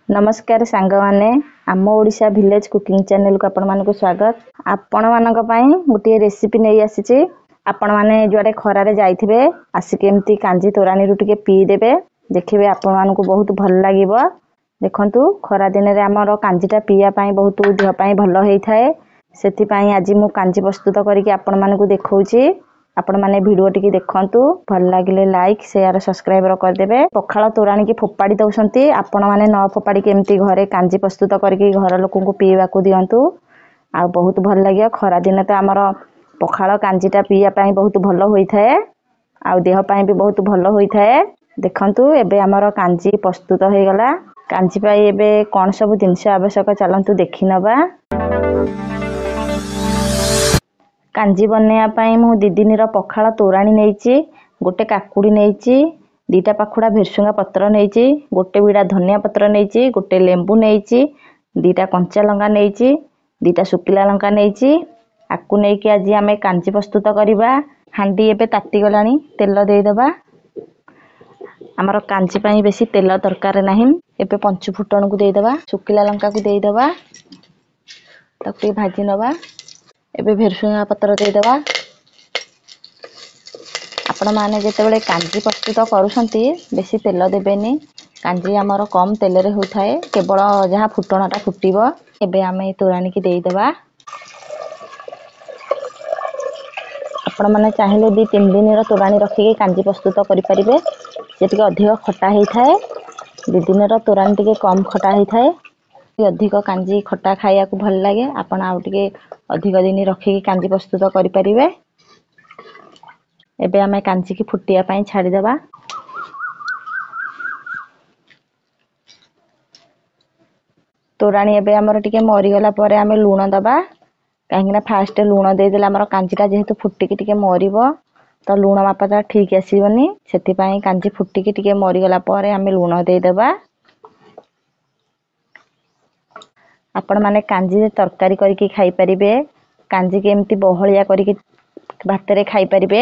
नमस्कार सांग माने आम ओडिशा विलेज कुकिंग चैनल को आपण मानक स्वागत। आपण मानक पई गोटे रेसिपी नै आसीची। आपण माने जुआडे खरारे जाइथिबे आसी केमती कांजी तोरानी रु टिके पी देबे देखिबे आपण मानक बहुत भल लागिबो। देखंतु खरा दिन रे हमर कांजीटा पिया पई बहुत देह पई भल होई थाए। सेति पई आज मु कांजी प्रस्तुत करिके आपण मानक देखौची। आपण माने वीडियो टिके देखंतु भल लागिले लाइक शेयर सब्सक्राइब कर देबे। पखाला तोरानी की फोपाड़ी दउसंती आपण माने न फोपाड़ी केमती घरे कांजी प्रस्तुत करके घर लोक को पीवा को दियंतु आ बहुत भल लागियो। खरा दिन त हमर पखाला कांजीटा पिया पई बहुत भल होई थाए आ देह पई भी बहुत भल होई थाए। देखंतु एबे हमर कांजी प्रस्तुत होई गला। कांजी पई एबे कोन सब जिंस आवश्यक चलंतु देखि नबा। कांजी बनया पई मु दीदिनी रो पखाला तोरानी नेइची, गोटे काकुड़ी नेइची, दीटा पाखुडा भेरसुंगा पत्र नेइची, गोटे बिडा धनिया पत्र नेइची, गोटे लेंबू नेइची, दीटा कंचा लंका नेइची, दीटा सुकिला लंका नेइची। आकु नेइकी आज आमे कांजी प्रस्तुत करिबा। हांडी एबे ताती गलानी, तेल देई दबा। हमर कांजी पई बेसी तेल दरकार नाही। एबे पंच फुटण को देई दबा, सुकिला लंका को देई दबा, ताकू भाजी नबा। एबे भेरसुंगा पत्र दे दबा। आपण माने जेतेबेले कांजी प्रस्तुत करूसंती बेसी तेल देबेनी। कांजी हमर कम तेल रे होथाए, केवल जहा फुटणटा फुटीबो। एबे आमे तोरानी की देई दबा। आपण माने चाहिले 2-3 दिन रो तोरानी रखिके कांजी प्रस्तुत करि परिबे। जेतिके अधिक खटा हेई थाए, 2 दिन रो तोरानी टिके कम खटा हेई थाए। अधिक कांजी खटा खाइया को भल लागे। आपण आउ टिके अधिक दिन रखिके कांजी प्रस्तुत करि परिबे। एबे आमे कांजी की फुटिया पई छाडी दबा। तोरानी एबे हमर टिके मरी गला परे आमे लूण दबा। काहेकि फास्ट लूण दे देला हमर कांजीटा जेहेतु फुटिकी टिके मरिबो त लूण मापाटा ठीक आसीबनी। सेति पई कांजी फुटिकी टिके मरी गला परे आमे लूण दे दबा। आपण माने कांजी रे तरकारी करके खाई परिबे। कांजी के एमती बहलिया करके भात रे खाई परिबे।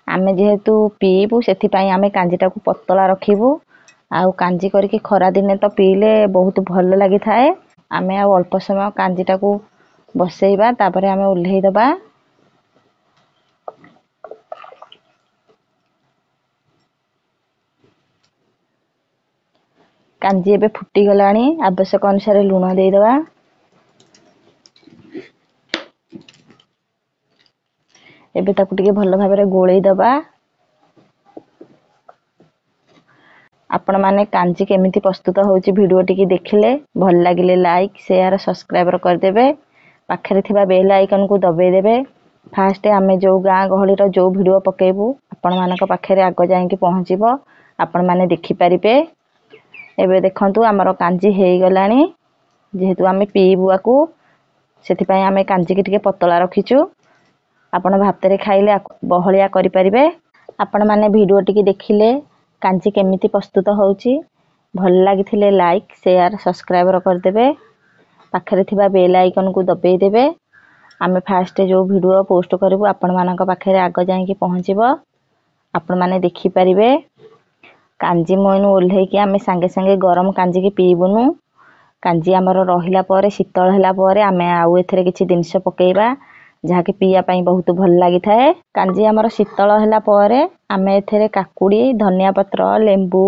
आमे जेहेतु पीबू सेति पई आमे कांजीटा को पतला रखिबू। आउ कांजी करके खरा दिने तो पीले बहुत भल लागि थाए। आमे आ अल्प समय कांजीटा को बसेइबा, तापरे आमे उल्हेई दबा। कांजी एबे फुटी गलानी, आवश्यक अनुसार लूण देई दबा। एबे ताकू टिके भल भाबरे गोळेई दबा। आपण माने कांजी केमिति प्रस्तुत होउची वीडियो टिके देखिले भल लागिले लाइक शेयर सब्सक्राइब कर देबे। पाखरे थिबा बेल आइकन को दबाई देबे। फास्ट आमे जो गां गहली रो जो वीडियो पकेबू आपण मानक पाखरे आगो जाई कि पहुंचीबो, आपण माने देखि परिबे। एबे देखंतु हमर कांजी हेई गलानी। जेहेतु आमे पीबू आकू सेति पई आमे कांजी की टिके पतला रखिचू। आपण भात रे खाइले बहलिया करि परिबे। आपण माने वीडियो टिके देखिले कांजी केमिति प्रस्तुत होउची भल लागिथिले लाइक शेयर सब्सक्राइब कर देबे। पाखरे थिबा बेल आइकन को दबाई देबे। आमे फास्ट जो वीडियो पोस्ट करबू आपण मानक पाखरे आगो जाई कि पहुंचीबो, आपण माने देखि परिबे। कांजी मोइनु ओल्हेई कि आमे संगे संगे गरम कांजी की पीबुनु। कांजी हमर रहिला परे शीतल हैला परे आमे आउ एथरे किछि दिनस पकेइबा जहा कि पिया पई बहुत भल लागि थाए। कांजी हमर शीतल हैला परे आमे एथरे काकुड़ी धनिया पत्र लेंबू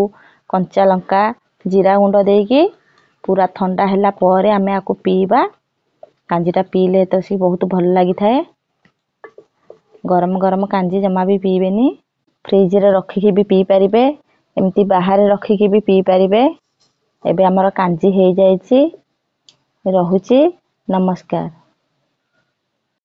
कंचा लंका जीरा गुंड देकी पूरा ठंडा हैला परे आमे आकु पीबा। कांजीटा पीले तो सी बहुत भल लागि थाए। गरम गरम कांजी जमा भी पीबेनी। फ्रिज रे रखिकी भी पी परिबे, एमती बाहर रखिकी भी पी परिबे। एबे हमर कांजी हेई जाईची। रहुची नमस्कार।